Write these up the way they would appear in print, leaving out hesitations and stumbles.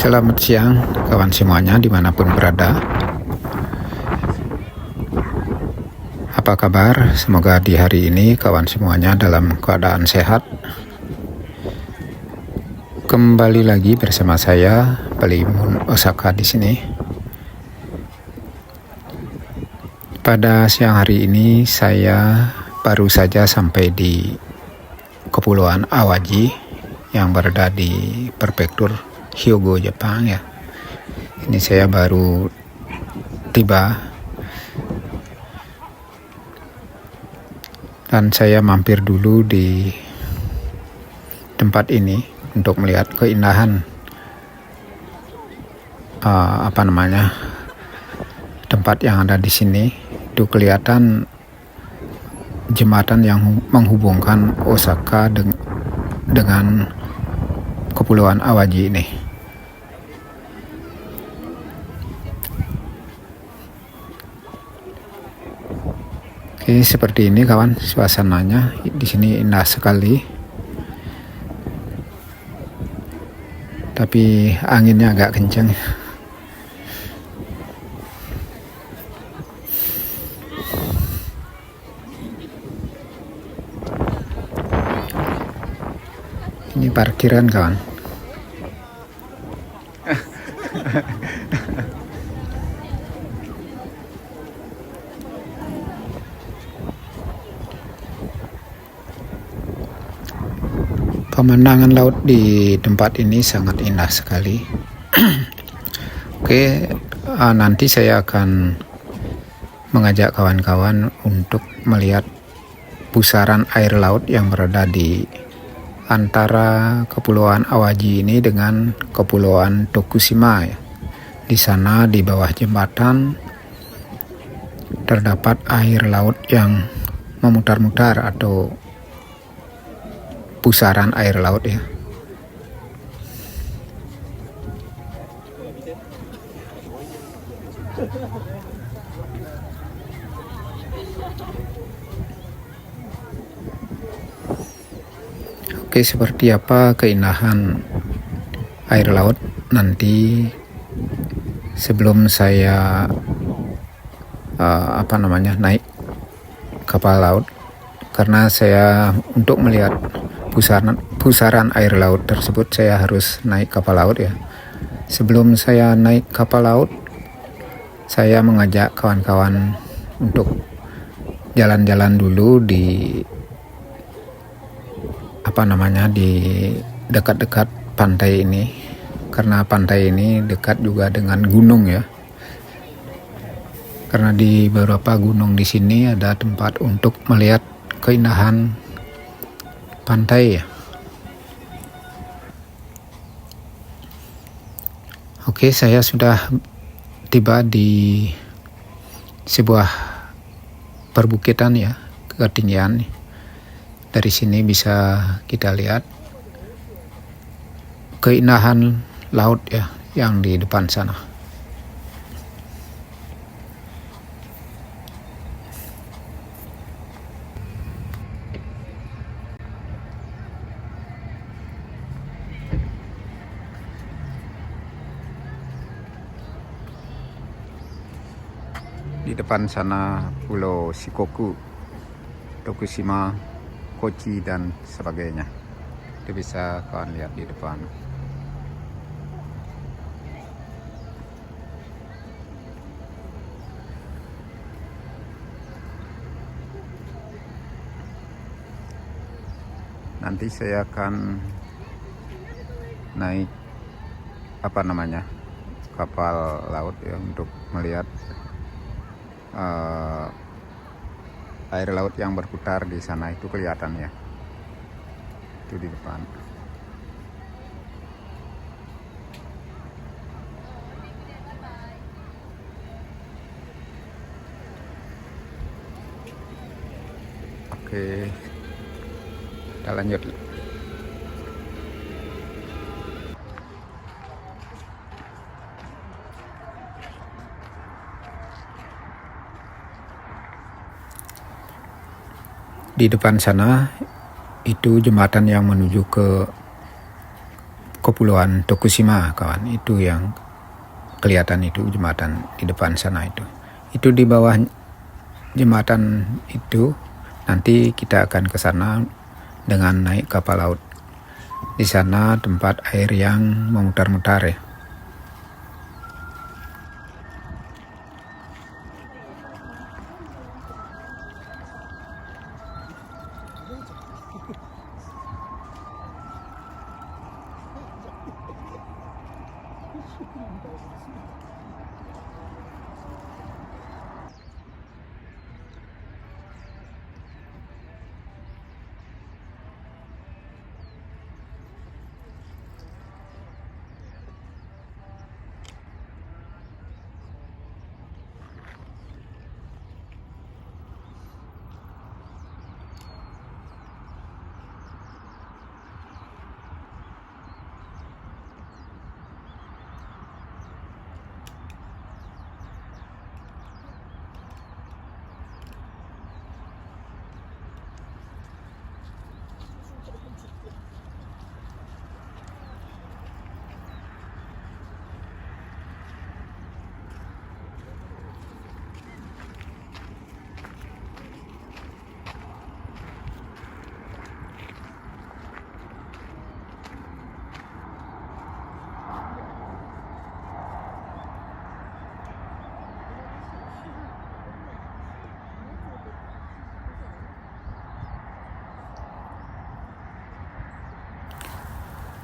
Selamat siang kawan semuanya dimanapun berada. Apa kabar? Semoga di hari ini kawan semuanya dalam keadaan sehat. Kembali lagi bersama saya Palimun Osaka di sini. Pada siang hari ini saya baru saja sampai di Kepulauan Awaji yang berada di Prefektur Hyogo, Jepang ya. Ini saya baru tiba dan saya mampir dulu di tempat ini untuk melihat keindahan tempat yang ada di sini. Itu kelihatan jembatan yang menghubungkan Osaka dengan Kepulauan Awaji ini. Oke, seperti ini kawan suasananya. Di sini indah sekali. Tapi anginnya agak kencang. Ini parkiran kawan. Pemandangan laut di tempat ini sangat indah sekali. Oke, nanti saya akan mengajak kawan-kawan untuk melihat pusaran air laut yang berada di antara Kepulauan Awaji ini dengan Kepulauan Tokushima ya. Di sana di bawah jembatan terdapat air laut yang memutar-mutar atau pusaran air laut ya. Oke, seperti apa keindahan air laut nanti sebelum saya naik kapal laut, karena saya untuk melihat pusaran air laut tersebut saya harus naik kapal laut ya. Sebelum saya naik kapal laut, saya mengajak kawan-kawan untuk jalan-jalan dulu di di dekat-dekat pantai ini, karena pantai ini dekat juga dengan gunung ya. Karena di beberapa gunung di sini ada tempat untuk melihat keindahan pantai ya. Oke, saya sudah tiba di sebuah perbukitan ya, ketinggian. Dari sini bisa kita lihat keindahan laut ya yang di depan sana. Di depan sana Pulau Shikoku, Tokushima, Kochi dan sebagainya. Itu bisa kalian lihat di depan. Nanti saya akan naik kapal laut ya untuk melihat air laut yang berputar di sana. Itu kelihatan ya, itu di depan. Oke, kita lanjut. Di depan sana itu jembatan yang menuju ke Kepulauan Tokushima kawan. Itu yang kelihatan itu jembatan di depan sana itu di bawah jembatan itu nanti kita akan ke sana dengan naik kapal laut. Di sana tempat air yang memutar-mutar ya.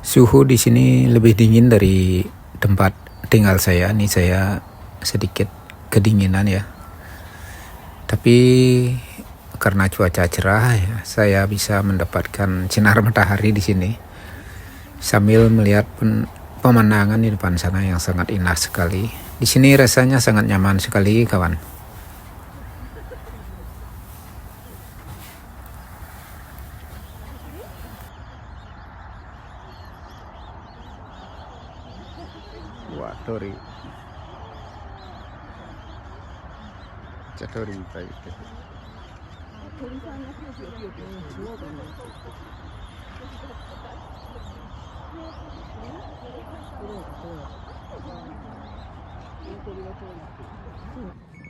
Suhu di sini lebih dingin dari tempat tinggal saya. Ini saya sedikit kedinginan ya. Tapi karena cuaca cerah ya, saya bisa mendapatkan sinar matahari di sini sambil melihat pemandangan di depan sana yang sangat indah sekali. Di sini rasanya sangat nyaman sekali kawan. Watori Chatori private.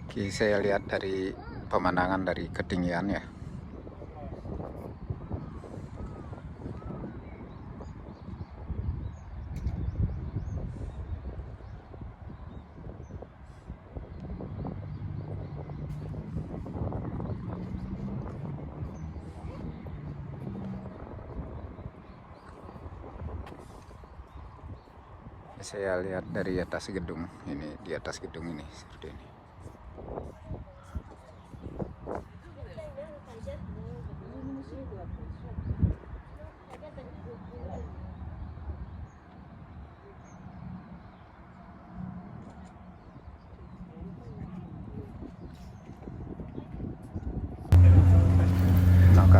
Oke, saya lihat dari pemandangan dari ketinggian ya. Saya lihat dari atas gedung ini, di atas gedung ini seperti ini.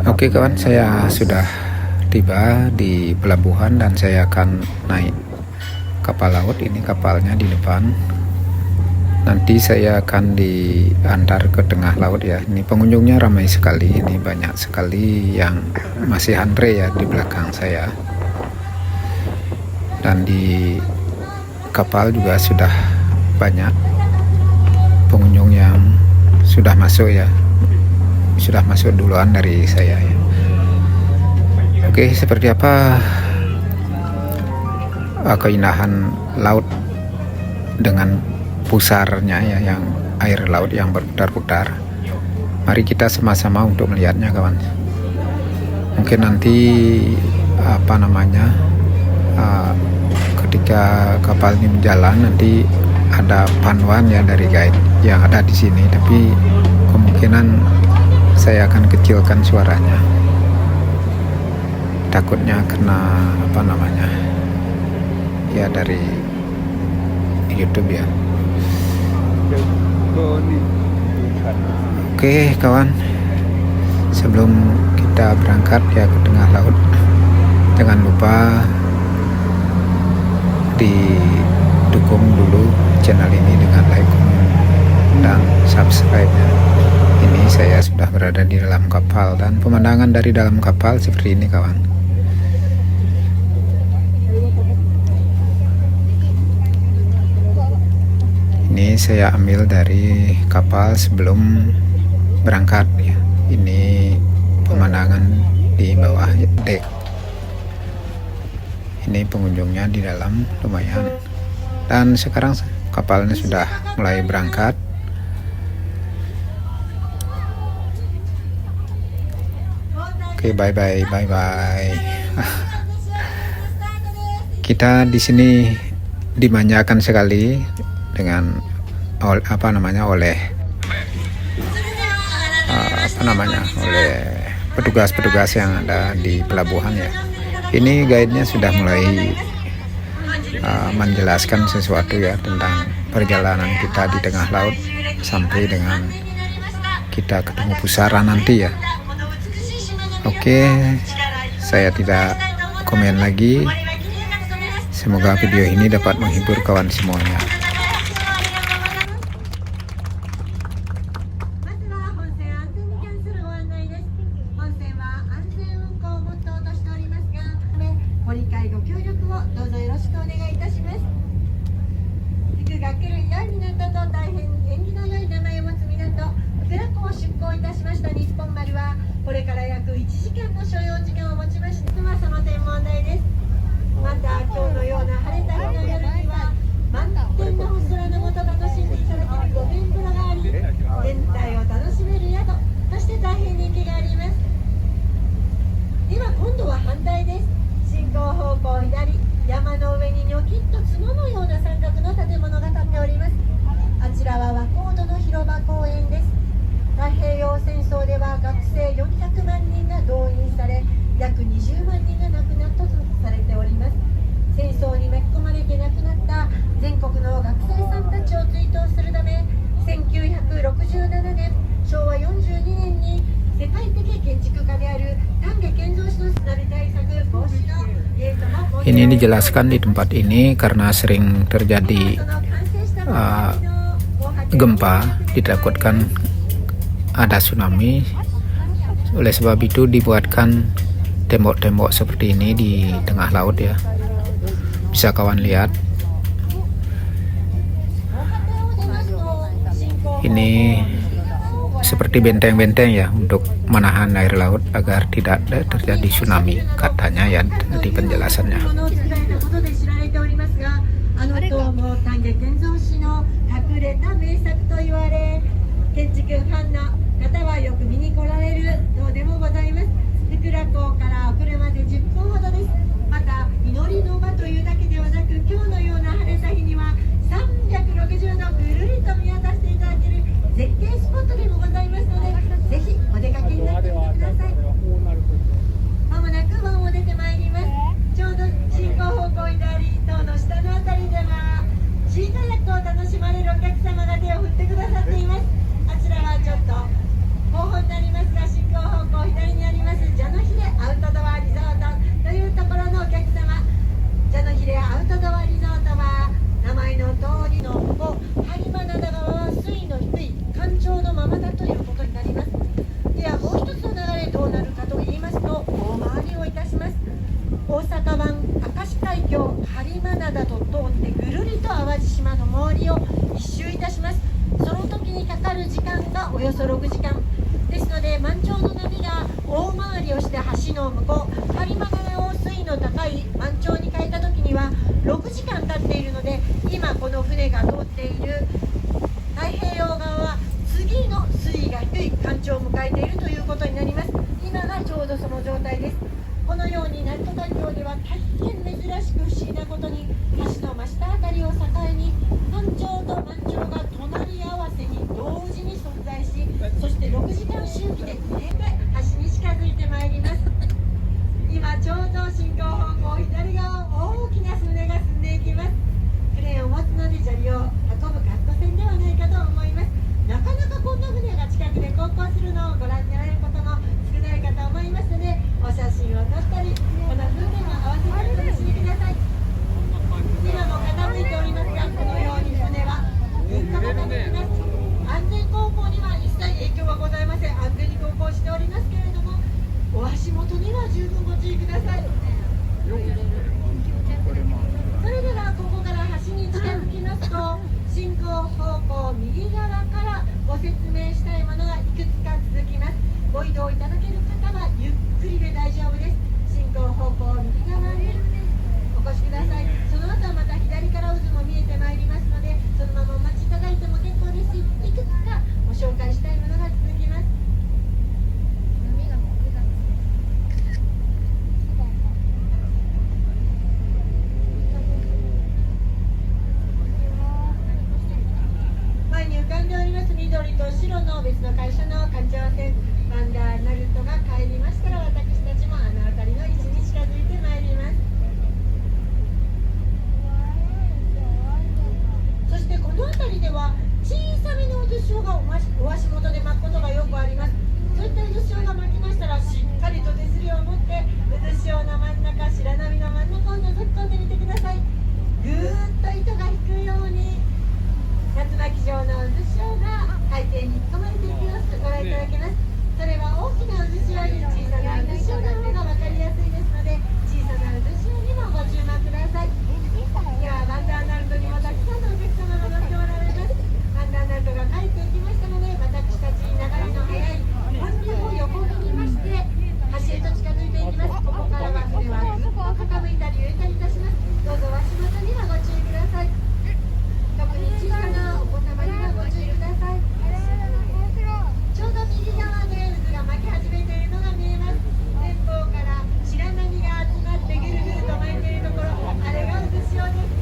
Oke kawan, saya sudah tiba di pelabuhan dan saya akan naik kapal laut. Ini kapalnya di depan. Nanti saya akan diantar ke tengah laut ya. Ini pengunjungnya ramai sekali. Ini banyak sekali yang masih antre ya di belakang saya. Dan di kapal juga sudah banyak pengunjung yang sudah masuk ya. Sudah masuk duluan dari saya ya. Oke, seperti apa keindahan laut dengan pusarnya ya, yang air laut yang berputar-putar. Mari kita sama-sama untuk melihatnya kawan. Mungkin nanti ketika kapal ini berjalan nanti ada panduan ya dari guide yang ada di sini, tapi kemungkinan saya akan kecilkan suaranya, takutnya kena ya dari YouTube ya. Oke kawan, sebelum kita berangkat ya ke tengah laut, jangan lupa didukung dulu channel ini dengan like, komen, dan subscribe ya. Ini saya sudah berada di dalam kapal dan pemandangan dari dalam kapal seperti ini kawan. saya ambil dari kapal sebelum berangkat ya. Ini pemandangan di bawah dek. Ini pengunjungnya di dalam lumayan. Dan sekarang kapalnya sudah mulai berangkat. Oke, bye bye. Kita di sini dimanjakan sekali dengan oleh petugas-petugas yang ada di pelabuhan ya. Ini guide-nya sudah mulai menjelaskan sesuatu ya tentang perjalanan kita di tengah laut sampai dengan kita ketemu pusara nanti ya. Oke, saya tidak komen lagi. Semoga video ini dapat menghibur kawan semuanya. Ini dijelaskan di tempat ini karena sering terjadi gempa, ditakutkan ada tsunami. Oleh sebab itu dibuatkan tembok-tembok seperti ini di tengah laut ya. Bisa kawan lihat. Ini seperti benteng-benteng ya untuk menahan air laut agar tidak terjadi tsunami, katanya ya di penjelasannya.およそ6時間ですので、満潮の波が大回りをして橋の向こう播磨川を水位の高い満潮に変えた時には6時間経っているので、今この船が通っている太平洋側は次の水位が低い干潮を迎えているということになります。今がちょうどその状態です。このように鳴門海峡では大変珍しく不思議なことに、橋の真下あたりを境に干潮と満潮が隣り合わせに同時に存在し、そして6時間周期で橋に近づいてまいります。今ちょうど進行方向左側大きな船が進んでいきます。クレーンを持つので砂利を運ぶカット船ではないかと思います。なかなかこんな船が近くで航行するのをご覧になれることも少ないかと思いますので、お写真を撮ったり、この船を合わせたりご移動いただける方はゆっくりで大丈夫です。進行方向右側にお越しください。その後はまた左から渦も見えてまいりますので、そのままお待ちいただいても結構ですし、いくつかご紹介したいものが続きます。前に浮かんでおります緑と白の別の会社の環状線ワンダーナルトが帰りましたら、私たちもあの辺りの位置に近づいてまいります。そしてこの辺りでは小さめの渦潮がお足元で巻くことがよくあります。そういった渦潮が巻きましたら、しっかりと手すりを持って渦潮の真ん中、白波の真ん中を覗き込んでみてください。ぐーっと糸が引くように竜巻状の渦潮が海底に引っ込まれていく様子ご覧いただけます。それは大きな渦潮より小さな渦潮の方が分かりやすいですので、小さな渦潮にもご注目ください。ではワンダーナルトにもたくさんのお客様が乗っておられます。ワンダーナルトが帰っていきましたので、私たち流れの速い本流を横切りまして橋へと近づいていきます。ここからは船はぐっと傾いたり揺れたりいたします。どうぞ足元にはご注意ください。特に小さなお子様にはご注意ください。ちょうど右側で渦が巻き始めているのが見えます。前方から白波が集まってぐるぐると巻いているところ、あれが渦潮です。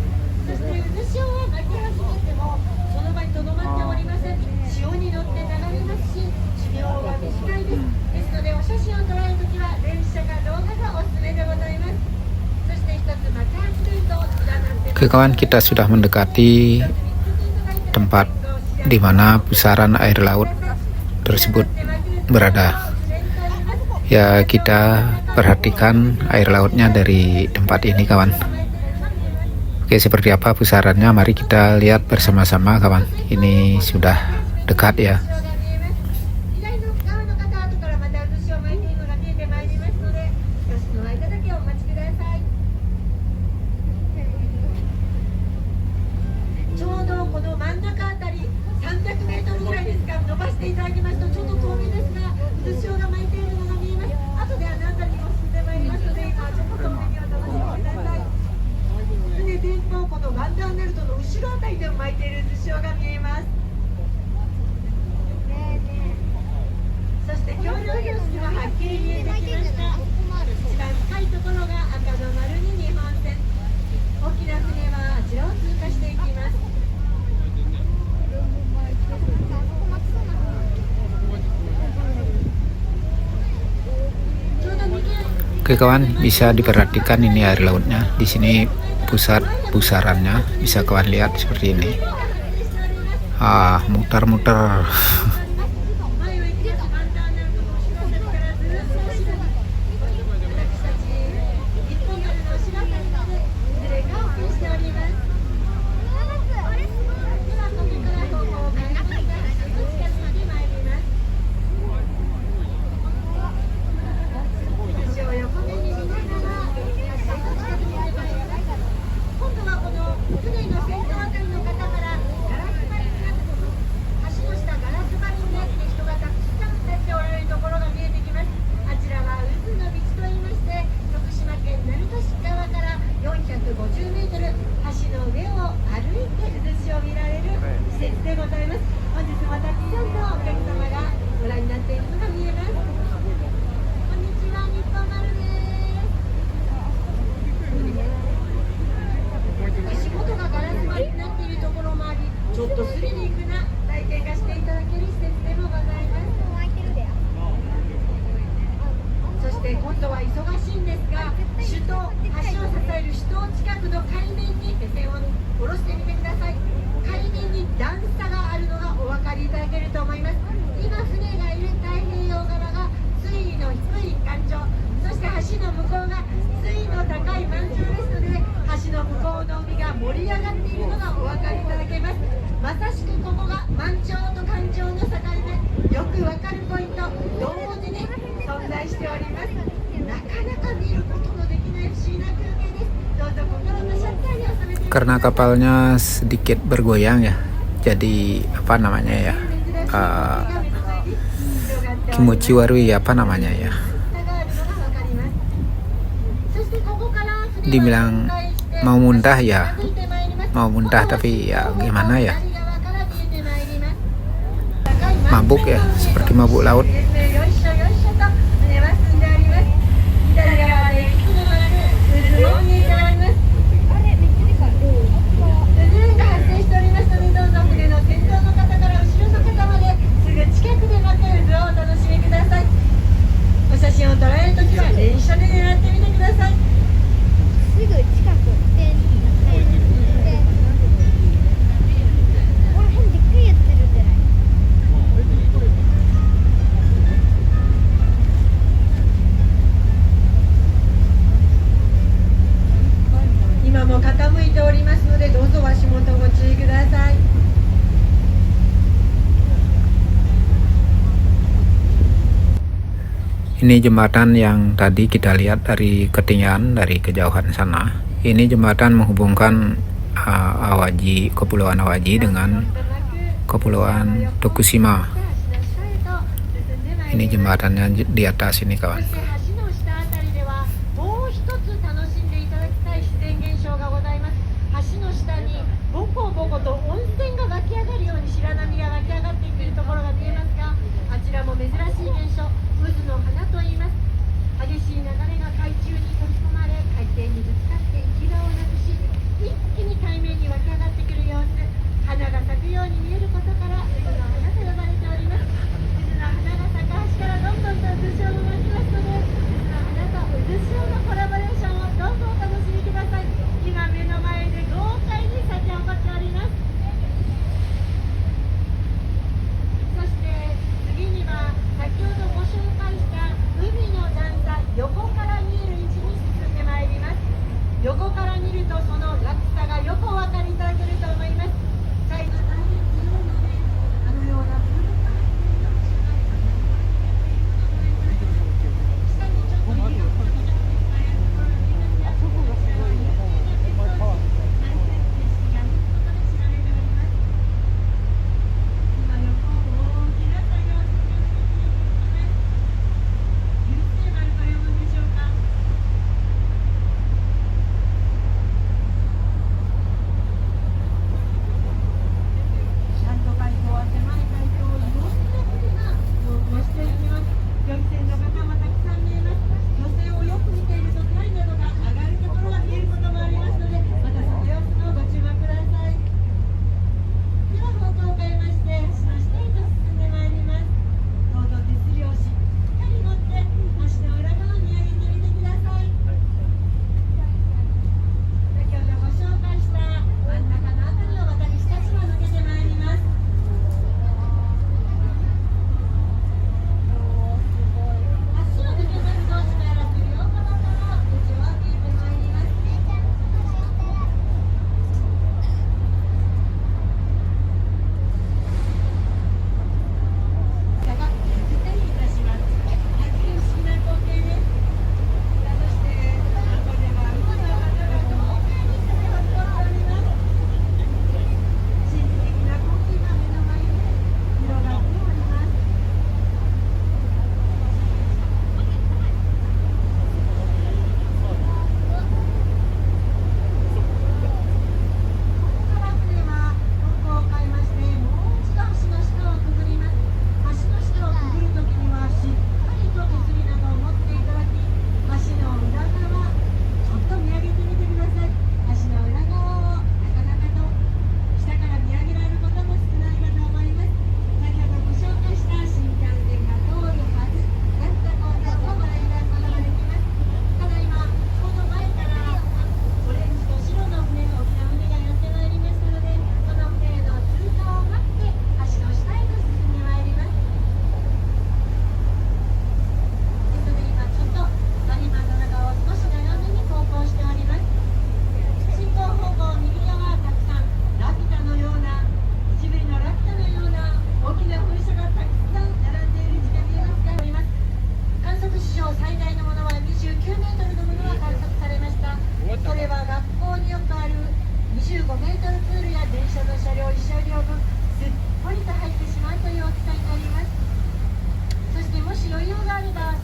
そして渦潮は巻き始めてもその場にとどまっておりません。潮に乗って流れますし、寿命は短いです。ですのでお写真を撮られるときは連写か動画がおすすめでございます。そして一つ巻き始めるとOke kawan, kita sudah mendekati tempat di mana pusaran air laut tersebut berada. Ya, kita perhatikan air lautnya dari tempat ini kawan. Oke, seperti apa pusarannya? Mari kita lihat bersama-sama kawan. Ini sudah dekat ya. Oke kawan, bisa diperhatikan ini air lautnya. Di sini pusat pusarannya bisa kawan lihat seperti ini. Muter-muter. Karena kapalnya sedikit bergoyang ya, jadi apa namanya ya, Kimochi warui apa namanya ya? Dibilang mau muntah ya, mau muntah tapi ya gimana ya? Mabuk ya, seperti mabuk laut. Ini jembatan yang tadi kita lihat dari ketinggian, dari kejauhan sana. Ini jembatan menghubungkan Awaji, Kepulauan Awaji dengan Kepulauan Tokushima. Ini jembatannya di atas ini kawan.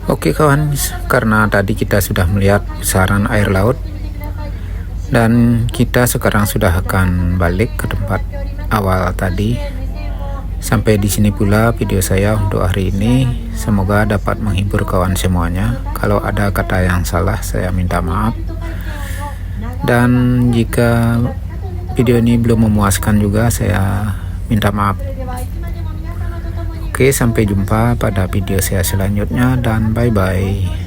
Oke kawan, karena tadi kita sudah melihat pusaran air laut dan kita sekarang sudah akan balik ke tempat awal tadi. Sampai di sini pula video saya untuk hari ini. Semoga dapat menghibur kawan semuanya. Kalau ada kata yang salah saya minta maaf. Dan jika video ini belum memuaskan juga saya minta maaf. Oke, sampai jumpa pada video saya selanjutnya dan bye bye.